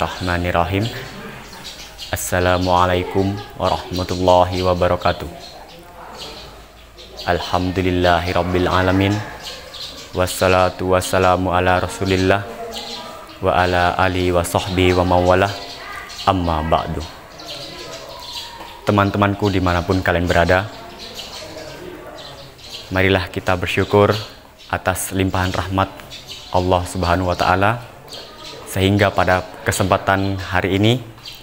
Bismillahirrahmanirrahim. Assalamualaikum warahmatullahi wabarakatuh. Alhamdulillahirabbil alamin. Wassalatu wassalamu ala Rasulillah wa ala alihi wa sahbihi wa mawalah. Amma ba'du. Teman-temanku dimanapun kalian berada, marilah kita bersyukur atas limpahan rahmat Allah Subhanahu wa Ta'ala, sehingga pada kesempatan hari ini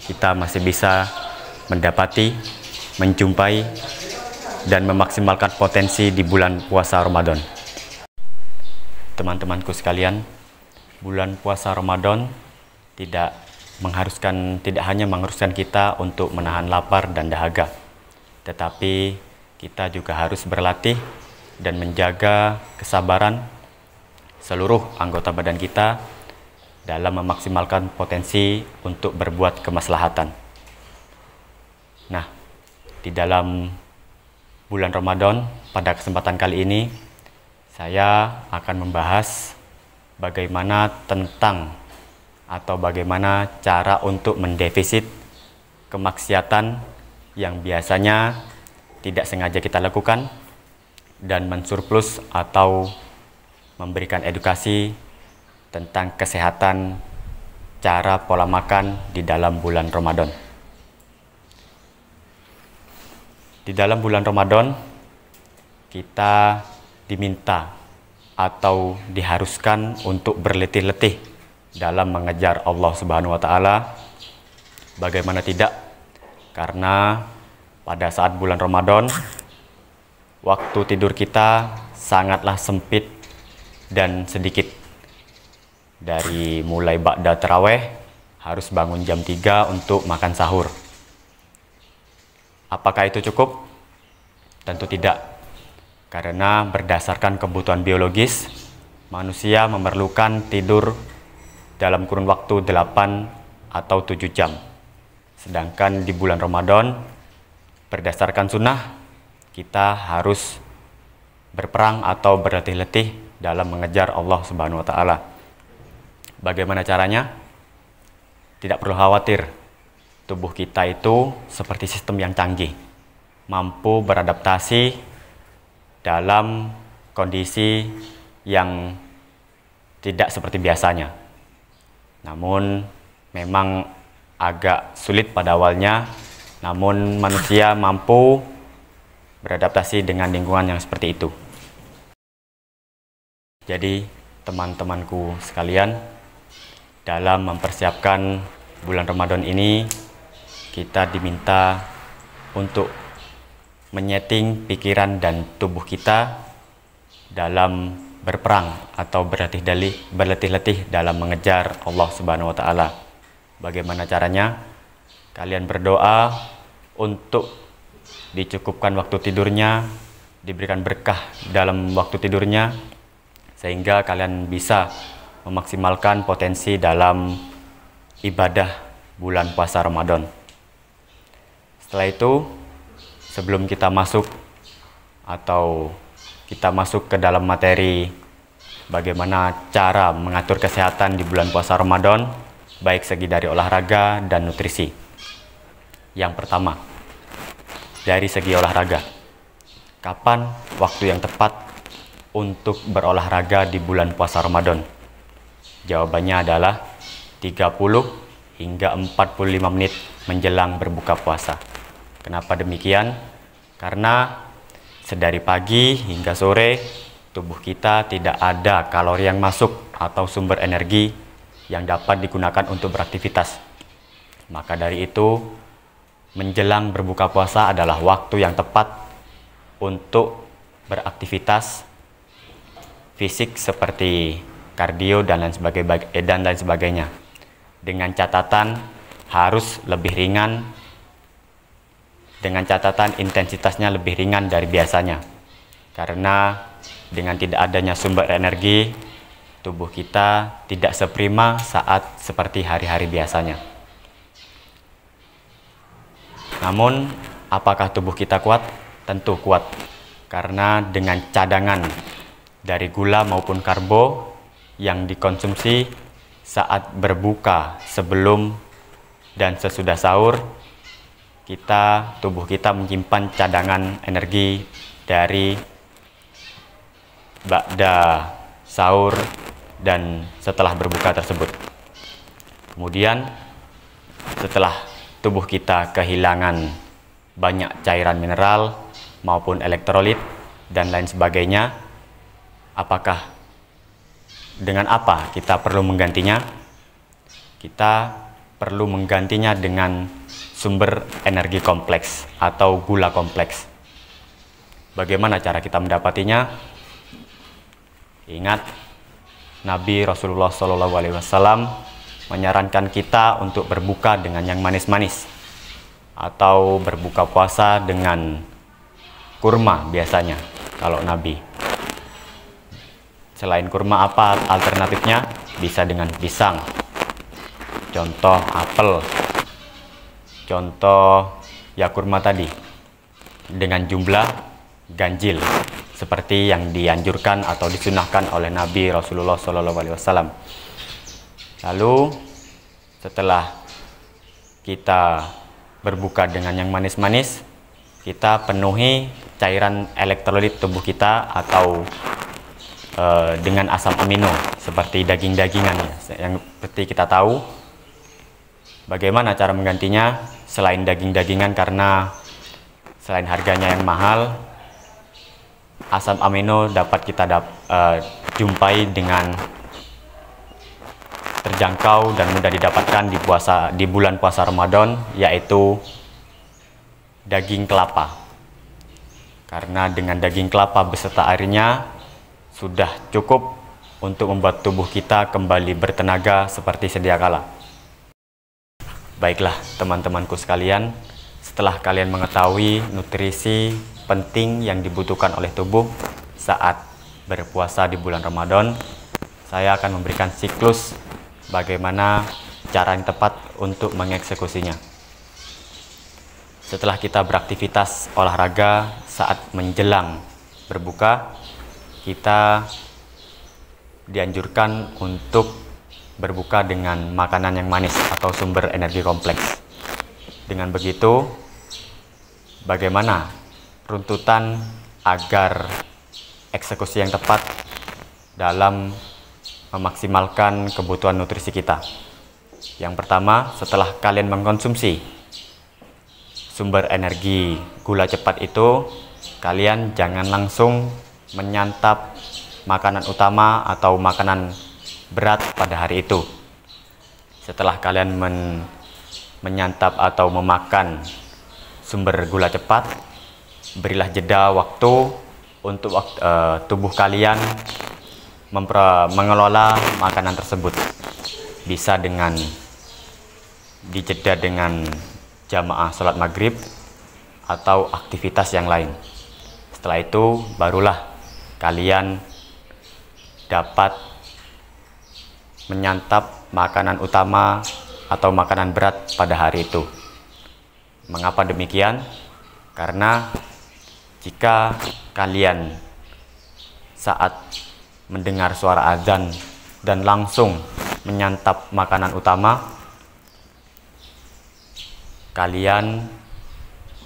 kita masih bisa mendapati, menjumpai, dan memaksimalkan potensi di bulan puasa Ramadan. Teman-temanku sekalian, bulan puasa Ramadan tidak hanya mengharuskan kita untuk menahan lapar dan dahaga, tetapi kita juga harus berlatih dan menjaga kesabaran seluruh anggota badan kita dalam memaksimalkan potensi untuk berbuat kemaslahatan. Nah, di dalam bulan Ramadan pada kesempatan kali ini saya akan membahas bagaimana cara untuk mendefisit kemaksiatan yang biasanya tidak sengaja kita lakukan dan mensurplus atau memberikan edukasi tentang kesehatan cara pola makan di dalam bulan Ramadan. Di dalam bulan Ramadan kita diminta atau diharuskan untuk berletih-letih dalam mengejar Allah Subhanahu wa Ta'ala. Bagaimana tidak? Karena pada saat bulan Ramadan waktu tidur kita sangatlah sempit dan sedikit. Dari mulai ba'da taraweh harus bangun jam 3 untuk makan sahur. Apakah itu cukup? Tentu tidak. Karena berdasarkan kebutuhan biologis, manusia memerlukan tidur dalam kurun waktu 8 atau 7 jam. Sedangkan di bulan Ramadan, berdasarkan sunnah, kita harus berperang atau berletih-letih dalam mengejar Allah Subhanahu wa Ta'ala. Bagaimana caranya? Tidak perlu khawatir. Tubuh kita itu seperti sistem yang canggih, mampu beradaptasi dalam kondisi yang tidak seperti biasanya. Namun memang agak sulit pada awalnya, namun manusia mampu beradaptasi dengan lingkungan yang seperti itu. Jadi teman-temanku sekalian, dalam mempersiapkan bulan Ramadan ini kita diminta untuk menyeting pikiran dan tubuh kita dalam berperang atau berletih-letih dalam mengejar Allah Subhanahu wa Ta'ala. Bagaimana caranya? Kalian berdoa untuk dicukupkan waktu tidurnya, diberikan berkah dalam waktu tidurnya, sehingga kalian bisa memaksimalkan potensi dalam ibadah bulan puasa Ramadan. Setelah itu, sebelum kita masuk ke dalam materi bagaimana cara mengatur kesehatan di bulan puasa Ramadan, baik segi dari olahraga dan nutrisi. Yang pertama, dari segi olahraga. Kapan waktu yang tepat untuk berolahraga di bulan puasa Ramadan? Jawabannya adalah 30 hingga 45 menit menjelang berbuka puasa. Kenapa demikian? Karena sedari pagi hingga sore tubuh kita tidak ada kalori yang masuk atau sumber energi yang dapat digunakan untuk beraktivitas. Maka dari itu, menjelang berbuka puasa adalah waktu yang tepat untuk beraktivitas fisik seperti kardio dan lain sebagainya. Dengan catatan harus lebih ringan, dengan catatan intensitasnya lebih ringan dari biasanya. Karena dengan tidak adanya sumber energi, tubuh kita tidak seprima saat seperti hari-hari biasanya. Namun, apakah tubuh kita kuat? Tentu kuat. Karena dengan cadangan dari gula maupun karbo yang dikonsumsi saat berbuka, sebelum dan sesudah sahur, tubuh kita menyimpan cadangan energi dari ba'da sahur dan setelah berbuka tersebut. Kemudian setelah tubuh kita kehilangan banyak cairan mineral maupun elektrolit dan lain sebagainya, dengan apa kita perlu menggantinya? Kita perlu menggantinya dengan sumber energi kompleks atau gula kompleks. Bagaimana cara kita mendapatinya? Ingat, Nabi Rasulullah SAW menyarankan kita untuk berbuka dengan yang manis-manis atau berbuka puasa dengan kurma biasanya kalau Nabi. Selain kurma, apa alternatifnya? Bisa dengan pisang, contoh apel, contoh ya kurma tadi, dengan jumlah ganjil seperti yang dianjurkan atau disunahkan oleh Nabi Rasulullah SAW. Lalu setelah kita berbuka dengan yang manis-manis, kita penuhi cairan elektrolit tubuh kita atau dengan asam amino seperti daging-dagingan ya. Yang seperti kita tahu, bagaimana cara menggantinya selain daging-dagingan, karena selain harganya yang mahal, asam amino dapat kita jumpai dengan terjangkau dan mudah didapatkan di bulan puasa Ramadan, yaitu daging kelapa. Karena dengan daging kelapa beserta airnya sudah cukup untuk membuat tubuh kita kembali bertenaga seperti sedia kala. Baiklah teman-temanku sekalian, setelah kalian mengetahui nutrisi penting yang dibutuhkan oleh tubuh saat berpuasa di bulan Ramadan, saya akan memberikan siklus bagaimana cara yang tepat untuk mengeksekusinya. Setelah kita beraktivitas olahraga saat menjelang berbuka, kita dianjurkan untuk berbuka dengan makanan yang manis atau sumber energi kompleks. Dengan begitu, bagaimana runtutan agar eksekusi yang tepat dalam memaksimalkan kebutuhan nutrisi kita? Yang pertama, setelah kalian mengkonsumsi sumber energi gula cepat itu, kalian jangan langsung menyantap makanan utama atau makanan berat pada hari itu. Setelah kalian menyantap atau memakan sumber gula cepat, berilah jeda waktu untuk tubuh kalian mengelola makanan tersebut. Bisa dengan dijeda dengan jamaah sholat maghrib atau aktivitas yang lain. Setelah itu barulah kalian dapat menyantap makanan utama atau makanan berat pada hari itu. Mengapa demikian? Karena jika kalian saat mendengar suara azan dan langsung menyantap makanan utama, kalian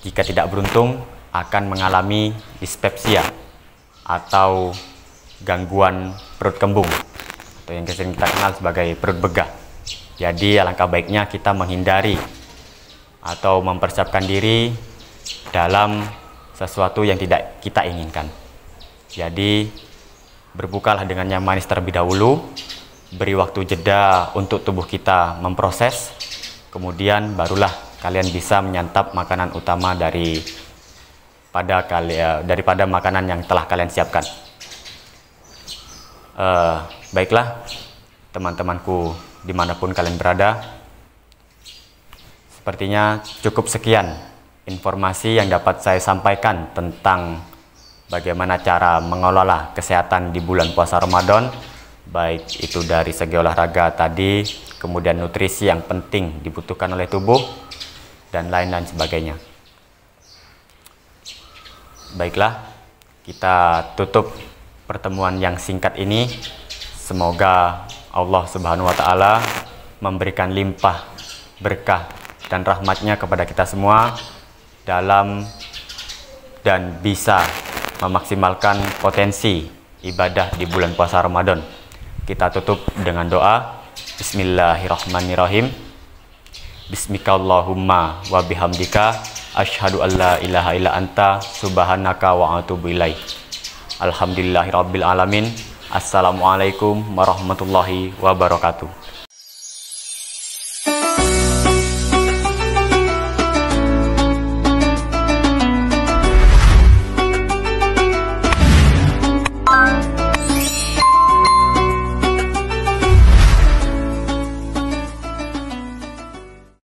jika tidak beruntung akan mengalami dispepsia atau gangguan perut kembung atau yang sering kita kenal sebagai perut begah. Jadi alangkah baiknya kita menghindari atau mempersiapkan diri dalam sesuatu yang tidak kita inginkan. Jadi berbukalah dengan yang manis terlebih dahulu, beri waktu jeda untuk tubuh kita memproses, kemudian barulah kalian bisa menyantap makanan utama daripada makanan yang telah kalian siapkan. Baiklah teman-temanku dimanapun kalian berada, sepertinya cukup sekian informasi yang dapat saya sampaikan tentang bagaimana cara mengelola kesehatan di bulan puasa Ramadan, baik itu dari segi olahraga tadi, kemudian nutrisi yang penting dibutuhkan oleh tubuh, dan lain-lain sebagainya. Baiklah, kita tutup pertemuan yang singkat ini. Semoga Allah Subhanahu wa Ta'ala memberikan limpah berkah dan rahmatnya kepada kita semua dalam dan bisa memaksimalkan potensi ibadah di bulan puasa Ramadan. Kita tutup dengan doa. Bismillahirrahmanirrahim. Bismikallahumma wa bihamdika asyhadu an la ilaha illa anta subhanaka wa atubu ilaik. Alhamdulillahirabbil alamin. Assalamualaikum warahmatullahi wabarakatuh.